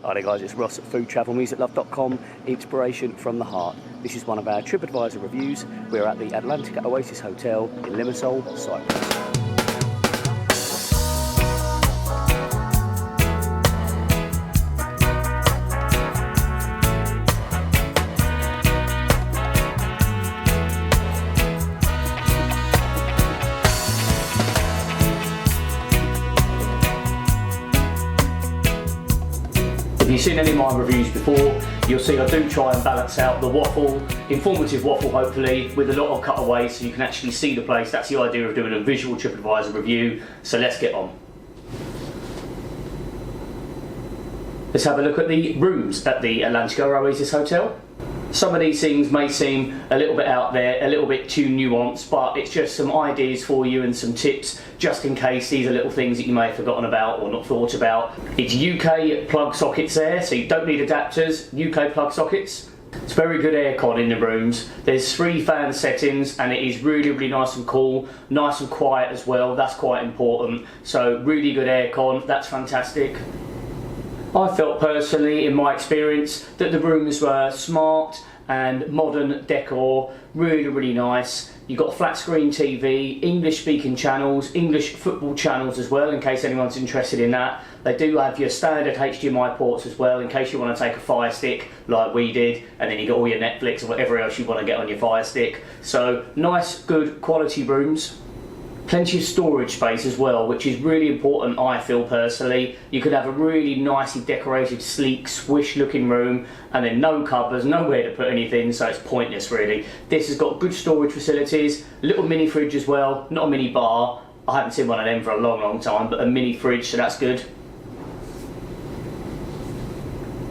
Hi there guys, it's Ross at FoodTravelMusicLove.com, inspiration from the heart. This is one of our Tripadvisor reviews. We're at the ATLANTICA Oasis Hotel in Limassol, Cyprus. If you've seen any of my reviews before, you'll see I do try and balance out the waffle, informative waffle hopefully, with a lot of cutaways so you can actually see the place. That's the idea of doing a visual Tripadvisor review, so let's get on. Let's have a look at the rooms at the ATLANTICA Oasis Hotel. Some of these things may seem a little bit out there, a little bit too nuanced, but it's just some ideas for you and some tips just in case these are little things that you may have forgotten about or not thought about. It's UK plug sockets there, so you don't need adapters, UK plug sockets. It's very good aircon in the rooms. There's 3 fan settings and it is really, really nice and cool, nice and quiet as well, that's quite important. So really good aircon, that's fantastic. I felt personally, in my experience, that the rooms were smart and modern decor, really, really nice. You've got a flat screen TV, English speaking channels, English football channels as well, in case anyone's interested in that. They do have your standard HDMI ports as well, in case you want to take a Fire Stick like we did, and then you got all your Netflix or whatever else you want to get on your Fire Stick. So nice, good quality rooms. Plenty of storage space as well, which is really important, I feel personally. You could have a really nicely decorated, sleek, swish looking room and then no cupboards, nowhere to put anything, so it's pointless really. This has got good storage facilities, a little mini fridge as well, not a mini bar. I haven't seen one of them for a long, long time, but a mini fridge, so that's good.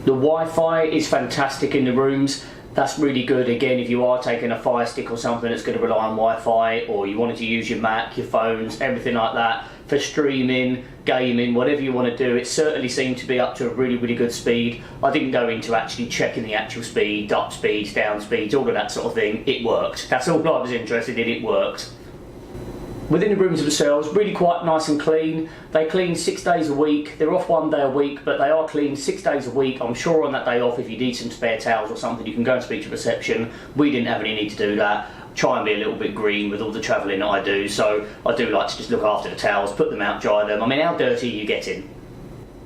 The Wi-Fi is fantastic in the rooms. That's really good, again, if you are taking a Fire Stick or something that's going to rely on Wi-Fi, or you wanted to use your Mac, your phones, everything like that, for streaming, gaming, whatever you want to do. It certainly seemed to be up to a really, really good speed. I didn't go into actually checking the actual speed, up speeds, down speeds, all of that sort of thing. It worked. That's all I was interested in, it worked. Within the rooms themselves, really quite nice and clean. They clean 6 days a week. They're off 1 day a week, but they are clean 6 days a week. I'm sure on that day off, if you need some spare towels or something, you can go and speak to reception. We didn't have any need to do that. Try and be a little bit green with all the travelling that I do, so I do like to just look after the towels, put them out, dry them. I mean, how dirty are you getting?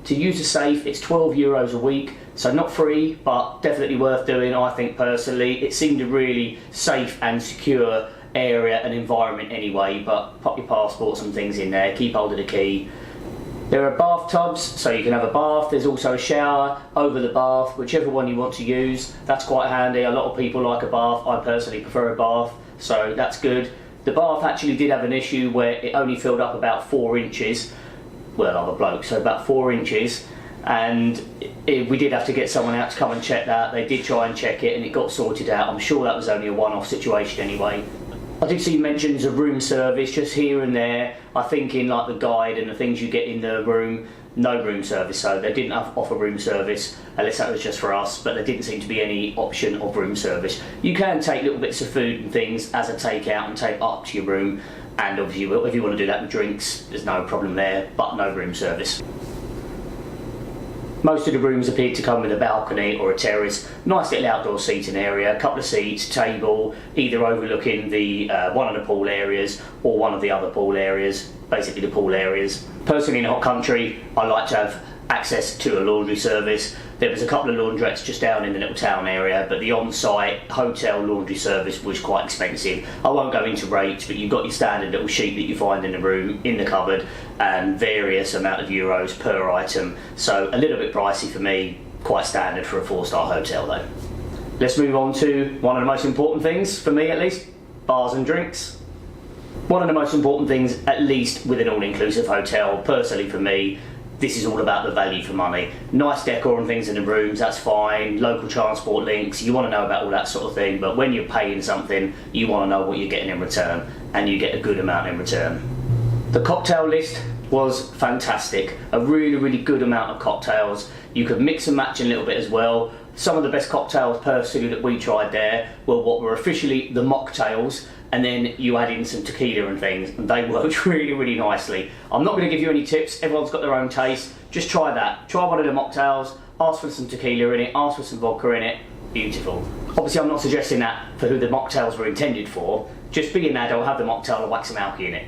To use a safe, it's €12 a week, so not free, but definitely worth doing, I think personally. It seemed a really safe and secure area and environment anyway, but pop your passports and things in there, keep hold of the key. There are bathtubs, so you can have a bath. There's also a shower over the bath, whichever one you want to use. That's quite handy. A lot of people like a bath. I personally prefer a bath, so that's good. The bath actually did have an issue where it only filled up about 4 inches. Well, I'm a bloke, so about 4 inches. And we did have to get someone out to come and check that. They did try and check it and it got sorted out. I'm sure that was only a one-off situation anyway. I did see mentions of room service just here and there. I think in like the guide and the things you get in the room, no room service, so they didn't offer room service unless that was just for us, but there didn't seem to be any option of room service. You can take little bits of food and things as a takeout and take up to your room, and obviously if you want to do that with drinks, there's no problem there, but no room service. Most of the rooms appeared to come with a balcony or a terrace, nice little outdoor seating area, a couple of seats, table, either overlooking the one of the pool areas or one of the other pool areas, basically the pool areas. Personally in a hot country, I like to have access to a laundry service. There was a couple of laundrettes just down in the little town area, but the on-site hotel laundry service was quite expensive. I won't go into rates, but you've got your standard little sheet that you find in the room, in the cupboard, and various amount of euros per item. So a little bit pricey for me, quite standard for a 4-star hotel though. Let's move on to one of the most important things, for me at least, bars and drinks. One of the most important things, at least with an all-inclusive hotel, personally for me, this is all about the value for money. Nice decor and things in the rooms, that's fine. Local transport links, you want to know about all that sort of thing, but when you're paying something, you want to know what you're getting in return, and you get a good amount in return. The cocktail list was fantastic. A really, really good amount of cocktails. You could mix and match a little bit as well. Some of the best cocktails personally that we tried there were what were officially the mocktails, and then you add in some tequila and things, and they worked really, really nicely. I'm not going to give you any tips, everyone's got their own taste. Just try that. Try one of the mocktails, ask for some tequila in it, ask for some vodka in it, beautiful. Obviously I'm not suggesting that for who the mocktails were intended for, just be an adult, have the mocktail and whack some alcohol in it.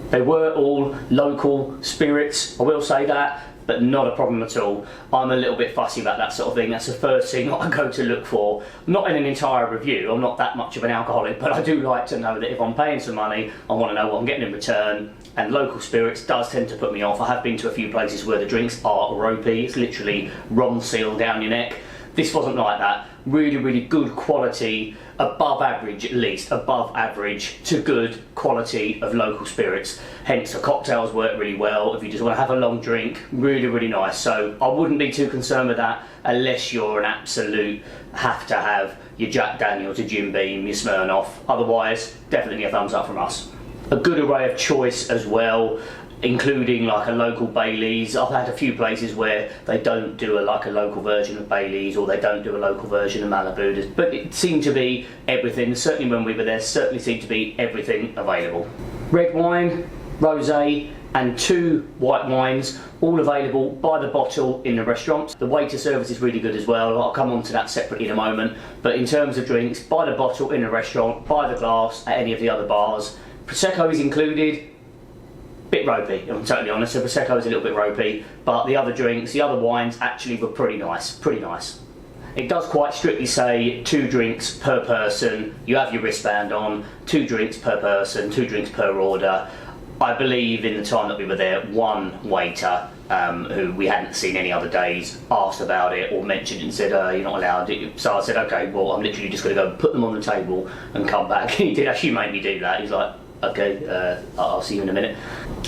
They were all local spirits, I will say that, but not a problem at all. I'm a little bit fussy about that sort of thing. That's the first thing I go to look for. Not in an entire review, I'm not that much of an alcoholic, but I do like to know that if I'm paying some money, I want to know what I'm getting in return. And local spirits does tend to put me off. I have been to a few places where the drinks are ropey, it's literally rum seal down your neck. This wasn't like that. Really, really good quality, above average at least, above average to good quality of local spirits. Hence the cocktails work really well. If you just want to have a long drink, really, really nice. So I wouldn't be too concerned with that unless you're an absolute have to have your Jack Daniels, your Jim Beam, your Smirnoff. Otherwise, definitely a thumbs up from us. A good array of choice as well, including like a local Baileys. I've had a few places where they don't do a local version of Baileys, or they don't do a local version of Malibu, but it seemed to be everything. Certainly when we were there, certainly seemed to be everything available. Red wine, rosé, and 2 white wines, all available by the bottle in the restaurant. The waiter service is really good as well. I'll come on to that separately in a moment. But in terms of drinks, by the bottle in the restaurant, by the glass at any of the other bars. Prosecco is included. Bit ropey, I'm totally honest. The Prosecco is a little bit ropey, but the other drinks, the other wines actually were pretty nice, pretty nice. It does quite strictly say 2 drinks per person. You have your wristband on, 2 drinks per person, 2 drinks per order. I believe in the time that we were there, one waiter who we hadn't seen any other days asked about it or mentioned it and said, you're not allowed it. So I said, okay, well, I'm literally just going to go put them on the table and come back. He did actually make me do that. He's like, okay, I'll see you in a minute.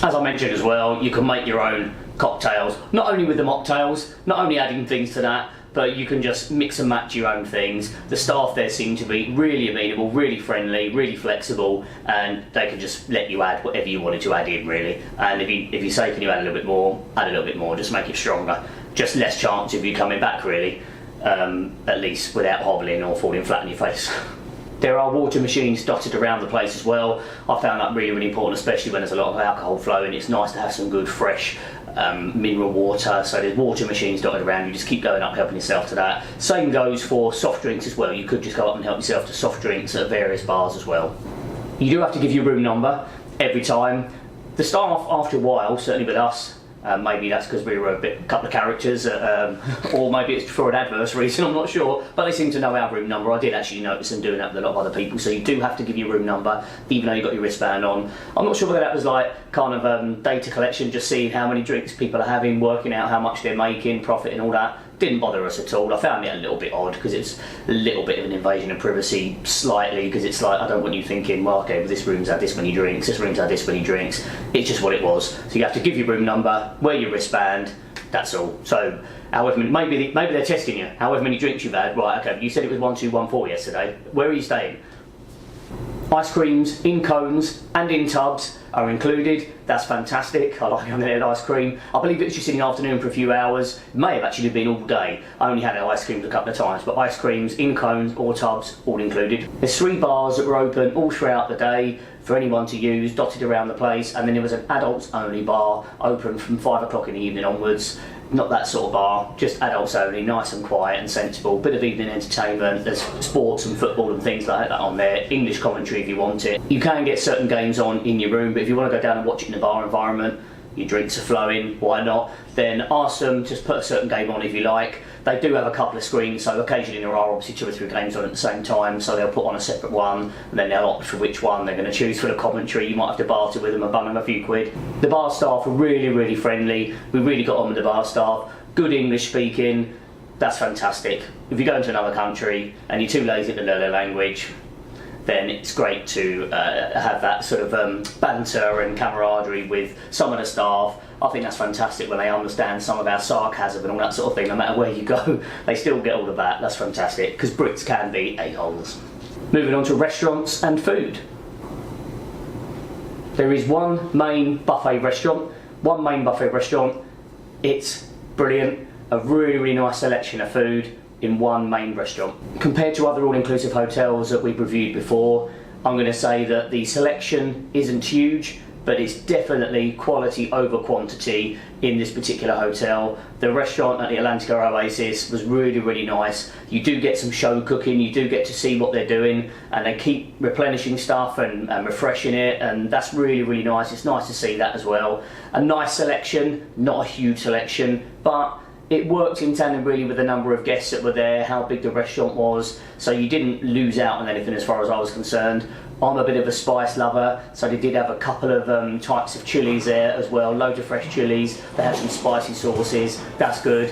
As I mentioned as well, you can make your own cocktails, not only with the mocktails, not only adding things to that, but you can just mix and match your own things. The staff there seem to be really amenable, really friendly, really flexible, and they can just let you add whatever you wanted to add in, really. And if you say, can you add a little bit more, add a little bit more, just make it stronger. Just less chance of you coming back, really, at least without hobbling or falling flat on your face. There are water machines dotted around the place as well. I found that really, really important, especially when there's a lot of alcohol flowing. It's nice to have some good, fresh mineral water. So there's water machines dotted around. You just keep going up, helping yourself to that. Same goes for soft drinks as well. You could just go up and help yourself to soft drinks at various bars as well. You do have to give your room number every time. The staff, after a while, certainly with us, maybe that's because we were a couple of characters, or maybe it's for an adverse reason, I'm not sure, but they seem to know our room number. I did actually notice them doing that with a lot of other people, so you do have to give your room number, even though you've got your wristband on. I'm not sure whether that was like kind of data collection, just seeing how many drinks people are having, working out how much they're making, profit and all that. Didn't bother us at all. I found it a little bit odd because it's a little bit of an invasion of privacy, slightly, because it's like, I don't want you thinking, well, okay, well, this room's had this many drinks, this room's had this many drinks. It's just what it was. So you have to give your room number, wear your wristband, that's all. So however many, maybe they're testing you, however many drinks you've had. Right, okay, you said it was 1214 yesterday. Where are you staying? Ice creams in cones and in tubs are included. That's fantastic. I like unleaded ice cream. I believe it was just in the afternoon for a few hours. It may have actually been all day. I only had ice creams a couple of times, but ice creams in cones or tubs, all included. There's 3 bars that were open all throughout the day for anyone to use, dotted around the place, and then there was an adults only bar open from 5 o'clock in the evening onwards. Not that sort of bar, just adults only, nice and quiet and sensible. Bit of evening entertainment, there's sports and football and things like that on there. English commentary if you want it. You can get certain games on in your room, but if you want to go down and watch it in a bar environment, your drinks are flowing, why not? Then ask them, just put a certain game on if you like. They do have a couple of screens, so occasionally there are obviously 2 or 3 games on at the same time, so they'll put on a separate one, and then they'll opt for which one they're going to choose for the commentary. You might have to barter with them and bun them a few quid. The bar staff are really, really friendly. We really got on with the bar staff. Good English speaking, that's fantastic. If you go into another country and you're too lazy to learn their language, then it's great to have that sort of banter and camaraderie with some of the staff. I think that's fantastic when they understand some of our sarcasm and all that sort of thing. No matter where you go, they still get all of that. That's fantastic, because Brits can be a-holes. Moving on to restaurants and food. There is one main buffet restaurant. It's brilliant. A really, really nice selection of food in one main restaurant. Compared to other all-inclusive hotels that we've reviewed before, I'm going to say that the selection isn't huge, but it's definitely quality over quantity in this particular hotel. The restaurant at the ATLANTICA Oasis was really, really nice. You do get some show cooking, you do get to see what they're doing, and they keep replenishing stuff and refreshing it, and that's really, really nice. It's nice to see that as well. A nice selection, not a huge selection, but it worked in tandem really with the number of guests that were there, how big the restaurant was, so you didn't lose out on anything as far as I was concerned. I'm a bit of a spice lover, so they did have a couple of types of chilies there as well, loads of fresh chilies. They had some spicy sauces, that's good.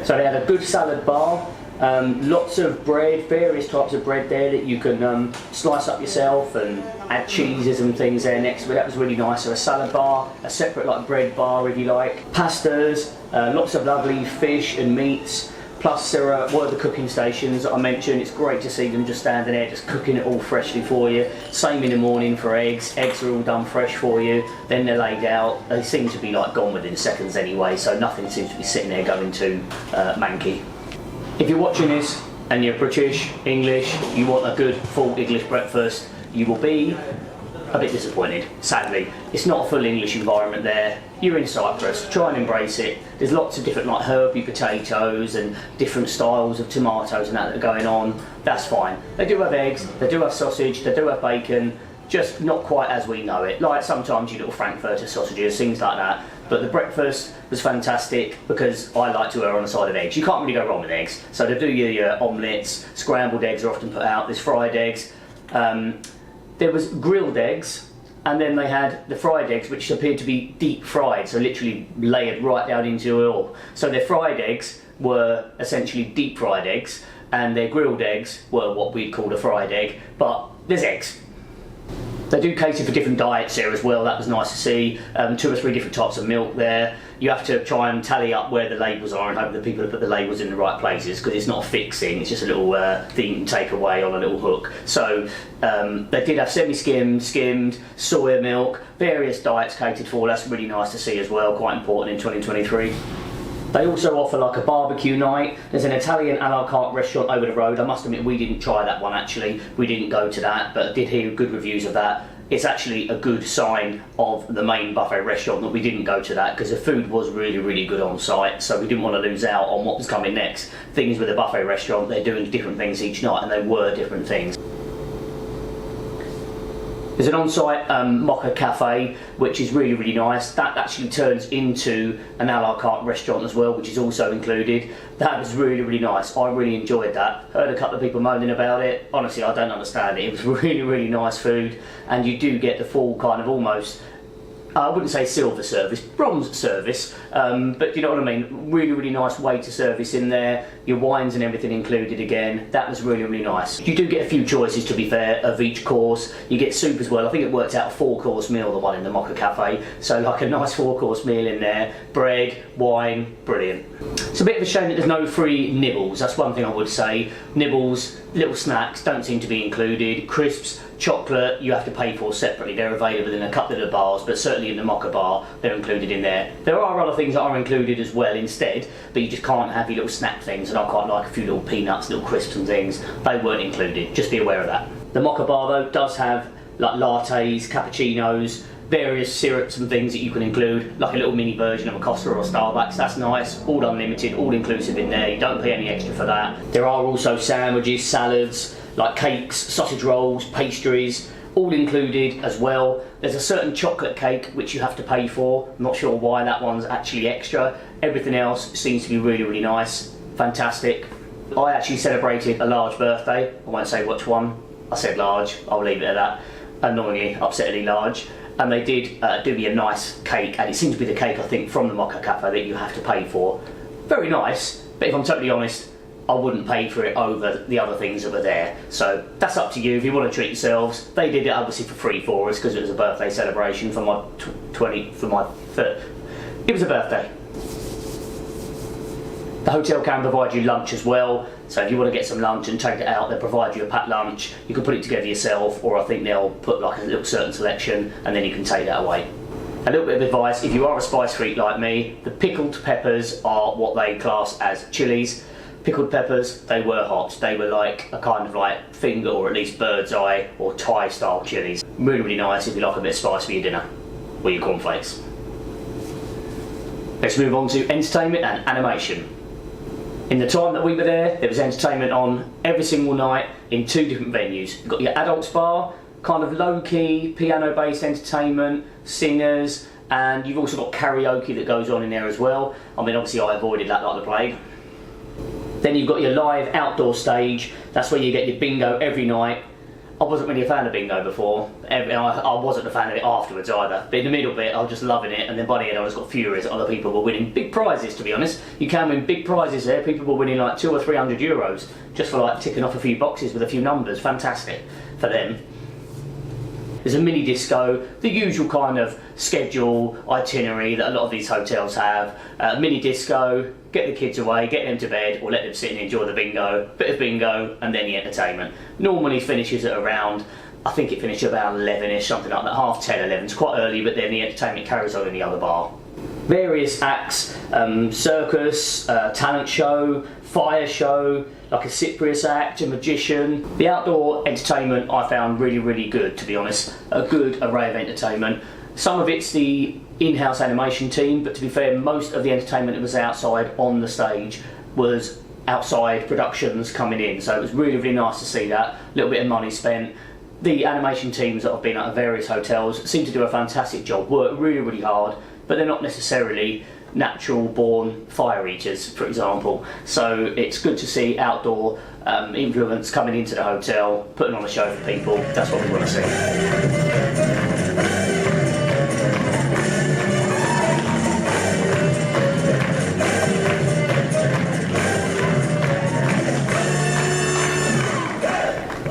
So they had a good salad bar, lots of bread, various types of bread there that you can slice up yourself and add cheeses and things there next to it. That was really nice. So a salad bar, a separate like bread bar if you like, pastas, lots of lovely fish and meats. Plus there were the cooking stations that I mentioned. It's great to see them just standing there, just cooking it all freshly for you. Same in the morning for eggs. Eggs are all done fresh for you. Then they're laid out. They seem to be like gone within seconds anyway, so nothing seems to be sitting there going too manky. If you're watching this and you're British, English, you want a good full English breakfast, you will be a bit disappointed, sadly. It's not a full English environment there. You're in Cyprus, try and embrace it. There's lots of different like herby potatoes and different styles of tomatoes and that are going on. That's fine. They do have eggs, they do have sausage, they do have bacon, just not quite as we know it. Like sometimes your little Frankfurter sausages, things like that. But the breakfast was fantastic because I like to err on the side of eggs. You can't really go wrong with eggs. So they do your omelettes, scrambled eggs are often put out, there's fried eggs. There was grilled eggs, and then they had the fried eggs, which appeared to be deep fried, so literally layered right down into oil. So their fried eggs were essentially deep fried eggs, and their grilled eggs were what we'd call a fried egg, but there's eggs. They do cater for different diets there as well, that was nice to see. 2 or 3 different types of milk there. You have to try and tally up where the labels are and hope that people have put the labels in the right places, because it's not a fixed thing, it's just a little thing you can take away on a little hook. So they did have semi-skimmed, skimmed, soya milk, various diets catered for. That's really nice to see as well, quite important in 2023. They also offer like a barbecue night. There's an Italian a la carte restaurant over the road. I must admit we didn't try that one actually. We didn't go to that, but I did hear good reviews of that. It's actually a good sign of the main buffet restaurant that we didn't go to that, because the food was really, really good on site, so we didn't want to lose out on what was coming next. Things with the buffet restaurant, they're doing different things each night, and they were different things. There's an on-site mocha cafe, which is really, really nice. That actually turns into an a la carte restaurant as well, which is also included. That was really, really nice. I really enjoyed that. Heard a couple of people moaning about it. Honestly, I don't understand it. It was really, really nice food, and you do get the full kind of almost, I wouldn't say silver service, bronze service, but you know what I mean. Really, really nice waiter service in there. Your wines and everything included again. That was really, really nice. You do get a few choices, to be fair, of each course. You get soup as well. I think it worked out a 4-course meal, the one in the Mocha Cafe. So like a nice 4-course meal in there. Bread, wine, brilliant. It's a bit of a shame that there's no free nibbles. That's one thing I would say. Nibbles, little snacks don't seem to be included. Crisps, chocolate, you have to pay for separately. They're available in a couple of the bars, but certainly in the Mocha bar, they're included in there. There are other things that are included as well instead, but you just can't have your little snack things, and I quite like a few little peanuts, little crisps and things. They weren't included, just be aware of that. The Mocha bar though does have like lattes, cappuccinos, various syrups and things that you can include, like a little mini version of a Costa or a Starbucks. That's nice, all unlimited, all inclusive in there. You don't pay any extra for that. There are also sandwiches, salads, like cakes, sausage rolls, pastries, all included as well. There's a certain chocolate cake which you have to pay for. I'm not sure why that one's actually extra. Everything else seems to be really, really nice, fantastic. I actually celebrated a large birthday. I won't say which one. I said large, I'll leave it at that. Annoyingly, upsettingly large. And they did do me a nice cake, and it seems to be the cake, I think, from the Mocha Cafe that you have to pay for. Very nice, but if I'm totally honest, I wouldn't pay for it over the other things that were there. So that's up to you if you want to treat yourselves. They did it obviously for free for us because it was a birthday celebration for my it was a birthday. The hotel can provide you lunch as well, so if you want to get some lunch and take it out, they'll provide you a packed lunch. You can put it together yourself, or I think they'll put like a little certain selection and then you can take that away. A little bit of advice, if you are a spice freak like me, the pickled peppers are what they class as chilies. Pickled peppers, they were hot. They were like a kind of like finger or at least bird's eye or Thai style chilies. Really, really nice if you like a bit of spice for your dinner or your cornflakes. Let's move on to entertainment and animation. In the time that we were there was entertainment on every single night in 2 different venues. You've got your adults bar, kind of low-key, piano-based entertainment, singers, and you've also got karaoke that goes on in there as well. I mean, obviously I avoided that like the plague. Then you've got your live outdoor stage. That's where you get your bingo every night. I wasn't really a fan of bingo before. I wasn't a fan of it afterwards either. But in the middle bit, I was just loving it. And then by the end, I just got furious that other people were winning big prizes, to be honest. You can win big prizes there. People were winning like 200 or 300 euros just for like ticking off a few boxes with a few numbers. Fantastic for them. There's a mini disco, the usual kind of schedule, itinerary that a lot of these hotels have. Mini disco, get the kids away, get them to bed, or let them sit and enjoy the bingo. Bit of bingo, and then the entertainment. Normally finishes at around, I think it finishes about 11ish, something like that, half 10, 11. It's quite early, but then the entertainment carries on in the other bar. Various acts, circus, talent show, fire show, like a Cyprus act, a magician. The outdoor entertainment I found really, really good, to be honest. A good array of entertainment. Some of it's the in-house animation team, but to be fair, most of the entertainment that was outside on the stage was outside productions coming in. So it was really, really nice to see that. A little bit of money spent. The animation teams that have been at various hotels seem to do a fantastic job, work really, really hard, but they're not necessarily natural born fire eaters, for example. So it's good to see outdoor influence coming into the hotel, putting on a show for people. That's what we want to see.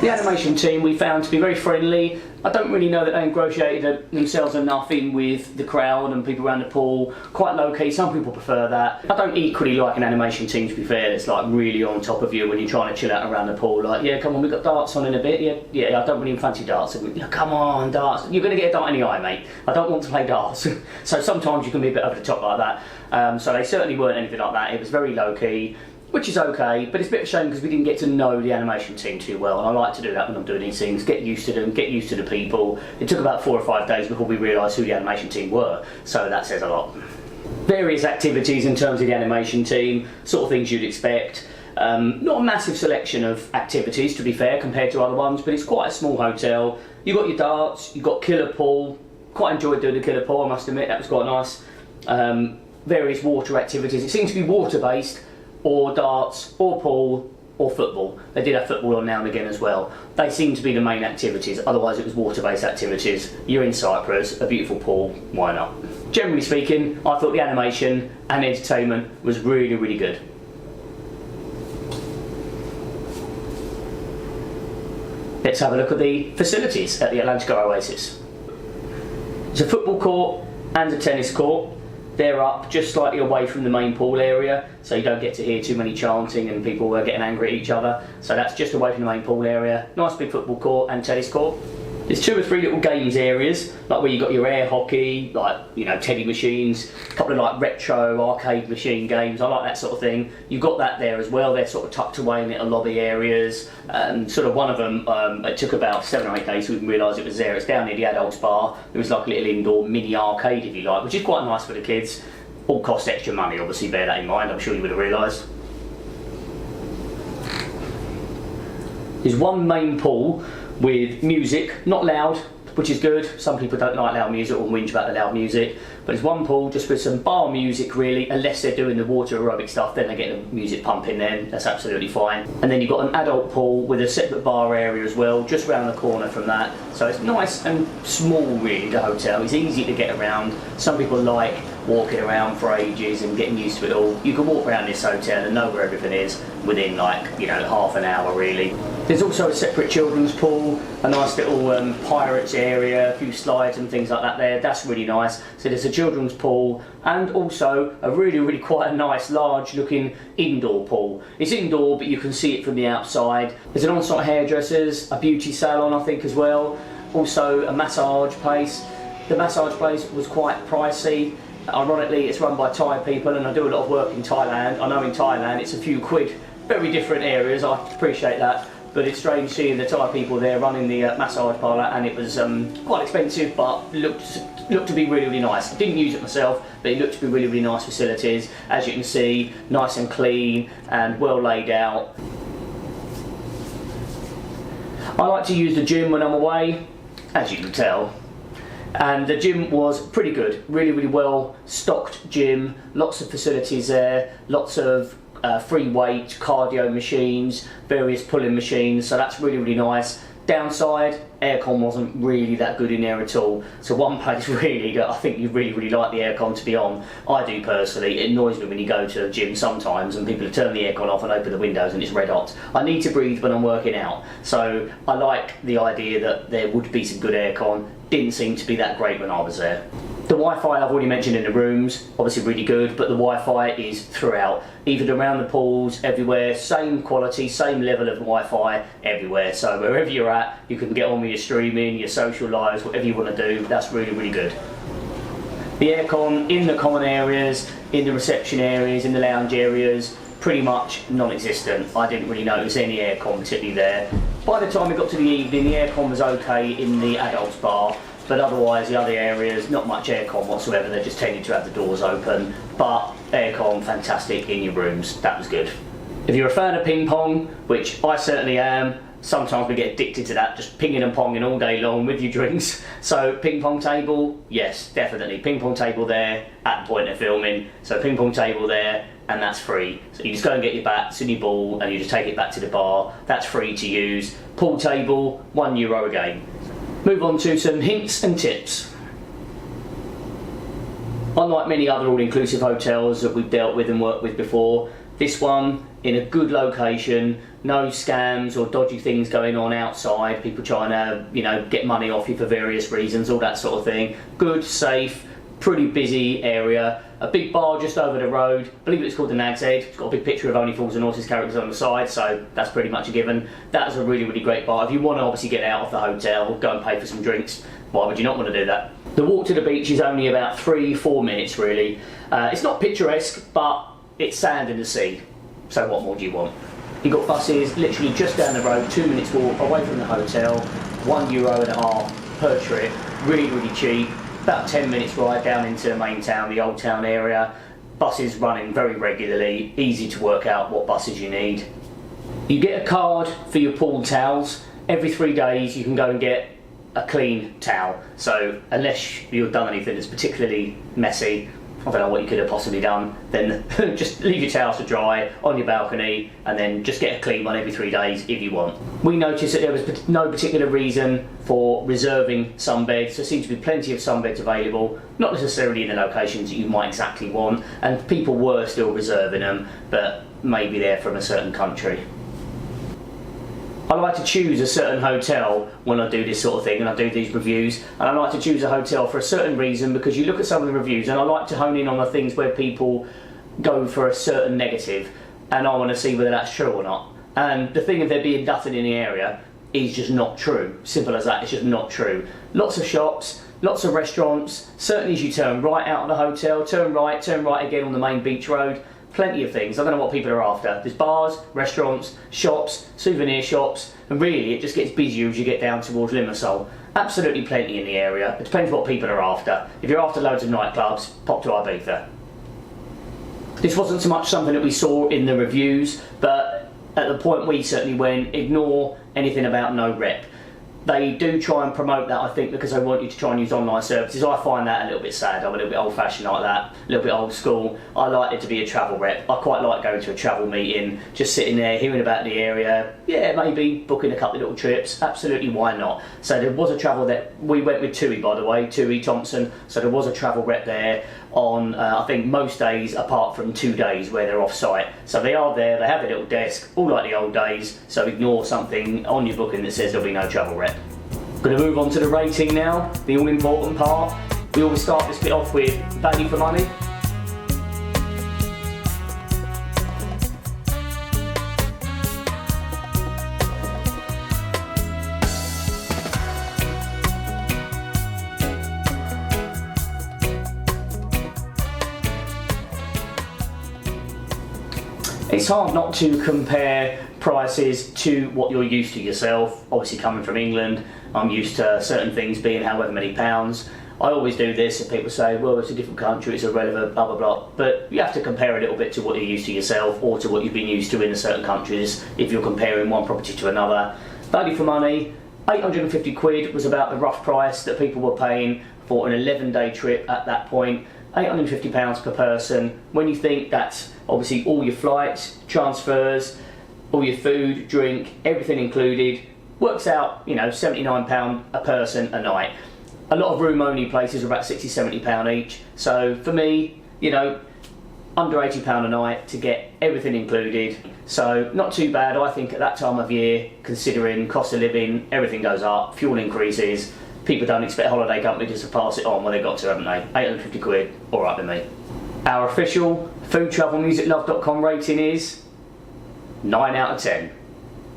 The animation team we found to be very friendly. I don't really know that they negotiated themselves enough in with the crowd and people around the pool. Quite low key, some people prefer that. I don't equally like an animation team, to be fair, that's like really on top of you when you're trying to chill out around the pool. Like, yeah, come on, we've got darts on in a bit. Yeah, I don't really fancy darts. Yeah, come on, darts. You're going to get a dart in the eye, mate. I don't want to play darts. So sometimes you can be a bit over the top like that. So they certainly weren't anything like that. It was very low key, which is okay, but it's a bit of a shame because we didn't get to know the animation team too well, and I like to do that when I'm doing these things, get used to them, get used to the people. It took about 4 or 5 days before we realised who the animation team were, so that says a lot. Various activities in terms of the animation team, sort of things you'd expect. Not a massive selection of activities, to be fair, compared to other ones, but it's quite a small hotel. You've got your darts, you've got killer pool. Quite enjoyed doing the killer pool, I must admit, that was quite nice. Various water activities. It seems to be water-based, or darts, or pool, or football. They did have football on now and again as well. They seem to be the main activities, otherwise it was water-based activities. You're in Cyprus, a beautiful pool, why not? Generally speaking, I thought the animation and entertainment was really, really good. Let's have a look at the facilities at the ATLANTICA Oasis. It's a football court and a tennis court. They're up just slightly away from the main pool area, so you don't get to hear too many chanting and people getting angry at each other. So that's just away from the main pool area. Nice big football court and tennis court. There's 2 or 3 little games areas, like where you've got your air hockey, like, you know, teddy machines, a couple of like retro arcade machine games. I like that sort of thing. You've got that there as well. They're sort of tucked away in little lobby areas. Sort of one of them, it took about 7 or 8 days to even realise it was there. It's down near the adults bar. There was like a little indoor mini arcade, if you like, which is quite nice for the kids. All cost extra money, obviously, bear that in mind. I'm sure you would have realised. There's one main pool with music, not loud, which is good. Some people don't like loud music or whinge about the loud music, but there's one pool just with some bar music really, unless they're doing the water aerobic stuff, then they get the music pumping then, that's absolutely fine. And then you've got an adult pool with a separate bar area as well, just round the corner from that. So it's nice and small really, the hotel. It's easy to get around. Some people like walking around for ages and getting used to it all. You can walk around this hotel and know where everything is within like, you know, half an hour really. There's also a separate children's pool, a nice little pirates area, a few slides and things like that there. That's really nice. So there's a children's pool and also a really, really quite a nice large looking indoor pool. It's indoor but you can see it from the outside. There's an on-site hairdressers, a beauty salon I think as well. Also a massage place. The massage place was quite pricey. Ironically, it's run by Thai people and I do a lot of work in Thailand. I know in Thailand it's a few quid very different areas, I appreciate that. But it's strange seeing the Thai people there running the massage parlour, and it was quite expensive, but looked to be really, really nice. I didn't use it myself, but it looked to be really, really nice facilities. As you can see, nice and clean and well laid out. I like to use the gym when I'm away, as you can tell. And the gym was pretty good, really, really well stocked gym, lots of facilities there, lots of free weight, cardio machines, various pulling machines, so that's really, really nice. Downside, aircon wasn't really that good in there at all. So one place really that I think you really, really like the aircon to be on. I do personally. It annoys me when you go to a gym sometimes and people have turned the aircon off and open the windows and it's red hot. I need to breathe when I'm working out. So I like the idea that there would be some good aircon. Didn't seem to be that great when I was there. The Wi-Fi I've already mentioned in the rooms, obviously really good, but the Wi-Fi is throughout. Even around the pools, everywhere, same quality, same level of Wi-Fi everywhere. So wherever you're at, you can get on with your streaming, your social lives, whatever you want to do. That's really, really good. The aircon in the common areas, in the reception areas, in the lounge areas, pretty much non-existent. I didn't really notice any aircon particularly there. By the time we got to the evening, the aircon was okay in the adults bar. But otherwise, the other areas, not much aircon whatsoever. They just tended to have the doors open. But aircon, fantastic in your rooms. That was good. If you're a fan of ping pong, which I certainly am, sometimes we get addicted to that, just pinging and ponging all day long with your drinks. So ping pong table, yes, definitely. Ping pong table there at the point of filming. So ping pong table there, and that's free. So you just go and get your bats and your ball, and you just take it back to the bar. That's free to use. Pool table, €1 a game. Move on to some hints and tips. Unlike many other all-inclusive hotels that we've dealt with and worked with before, this one in a good location, no scams or dodgy things going on outside, people trying to, get money off you for various reasons, all that sort of thing. Good, safe, pretty busy area. A big bar just over the road. I believe it's called the Nag's Head. It's got a big picture of Only Fools and Horses characters on the side, so that's pretty much a given. That's a really, really great bar. If you want to obviously get out of the hotel, go and pay for some drinks, why would you not want to do that? The walk to the beach is only about 3-4 minutes really. It's not picturesque, but it's sand in the sea. So what more do you want? You've got buses literally just down the road, 2 minutes walk away from the hotel, €1.50 per trip, really, really cheap. About 10 minutes ride down into the main town, the old town area. Buses running very regularly, easy to work out what buses you need. You get a card for your pool towels. Every 3 days you can go and get a clean towel. So unless you've done anything that's particularly messy, I don't know what you could have possibly done, then just leave your towels to dry on your balcony and then just get a clean one every 3 days if you want. We noticed that there was no particular reason for reserving sunbeds. There seemed to be plenty of sunbeds available, not necessarily in the locations that you might exactly want, and people were still reserving them, but maybe they're from a certain country. I like to choose a certain hotel when I do this sort of thing and I do these reviews, and I like to choose a hotel for a certain reason because you look at some of the reviews and I like to hone in on the things where people go for a certain negative and I want to see whether that's true or not. And the thing of there being nothing in the area is just not true. Simple as that, it's just not true. Lots of shops, lots of restaurants, certainly as you turn right out of the hotel, turn right again on the main beach road. Plenty of things. I don't know what people are after. There's bars, restaurants, shops, souvenir shops, and really it just gets busier as you get down towards Limassol. Absolutely plenty in the area. It depends what people are after. If you're after loads of nightclubs, pop to Ibiza. This wasn't so much something that we saw in the reviews, but at the point we certainly went, ignore anything about no rep. They do try and promote that, I think, because they want you to try and use online services. I find that a little bit sad. I'm a little bit old-fashioned like that, a little bit old school. I like it to be a travel rep. I quite like going to a travel meeting, just sitting there, hearing about the area. Yeah, maybe booking a couple of little trips. Absolutely, why not? So there was a travel rep. We went with Tui, by the way, Tui Thompson. So there was a travel rep there on, I think, most days apart from 2 days where they're off-site. So they are there, they have a little desk, all like the old days. So ignore something on your booking that says there'll be no travel rep. Going to move on to the rating now, the all-important part. We always start this bit off with value for money. It's hard not to compare prices to what you're used to yourself. Obviously coming from England, I'm used to certain things being however many pounds. I always do this and people say, well, it's a different country, it's irrelevant, blah, blah, blah. But you have to compare a little bit to what you're used to yourself or to what you've been used to in certain countries if you're comparing one property to another. Value for money, 850 quid was about the rough price that people were paying for an 11-day trip at that point. £850 per person. When you think that's obviously all your flights, transfers, all your food, drink, everything included, works out, you know, £79 a person a night. A lot of room-only places are about £60–70 each. So for me, you know, under £80 a night to get everything included. So not too bad, I think, at that time of year, considering cost of living, everything goes up, fuel increases. People don't expect holiday companies to pass it on when they've got to, haven't they? 850 quid, all right with me. Our official FoodTravelMusicLove.com rating is 9 out of 10.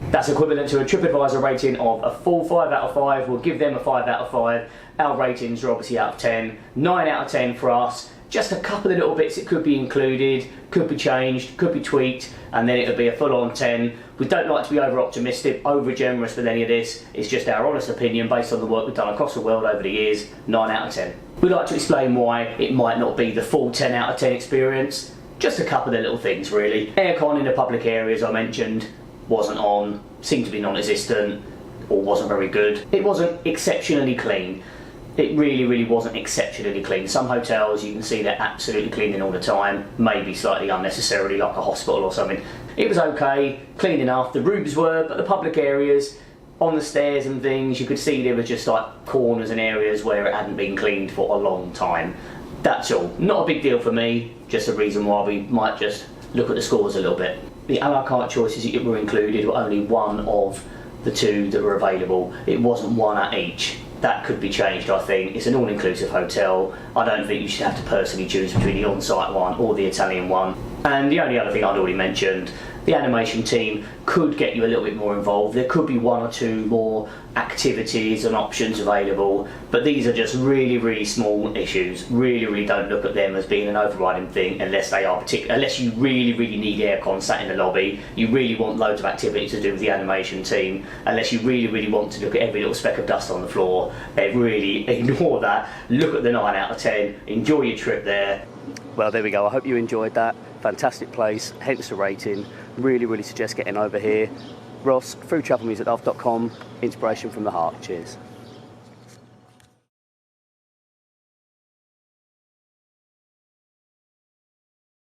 That's equivalent to a Tripadvisor rating of a full 5 out of 5. We'll give them a 5 out of 5. Our ratings are obviously out of 10. 9 out of 10 for us. Just a couple of little bits that could be included, could be changed, could be tweaked, and then it would be a full-on 10. We don't like to be over-optimistic, over-generous with any of this. It's just our honest opinion based on the work we've done across the world over the years. 9 out of 10. We like to explain why it might not be the full 10 out of 10 experience. Just a couple of little things, really. Aircon in the public areas I mentioned wasn't on, seemed to be non-existent, or wasn't very good. It wasn't exceptionally clean. It really wasn't exceptionally clean. Some hotels you can see they're absolutely cleaning all the time, maybe slightly unnecessarily, like a hospital or something. It was okay, clean enough, the rooms were, but the public areas, on the stairs and things, you could see there were just like corners and areas where it hadn't been cleaned for a long time. That's all. Not a big deal for me, just a reason why we might just look at the scores a little bit. The a la carte choices that were included were only one of the two that were available. It wasn't one at each. That could be changed, I think. It's an all-inclusive hotel. I don't think you should have to personally choose between the on-site one or the Italian one. And the only other thing I'd already mentioned, the animation team could get you a little bit more involved. There could be one or two more activities and options available, but these are just really small issues. Really don't look at them as being an overriding thing unless they are unless you really need aircon sat in the lobby, you really want loads of activities to do with the animation team, unless you really want to look at every little speck of dust on the floor, really ignore that. Look at the 9 out of 10, enjoy your trip there. Well, there we go. I hope you enjoyed that. Fantastic place, hence the rating. Really suggest getting over here. Ross, FoodTravelMusicLove.com, inspiration from the heart. Cheers.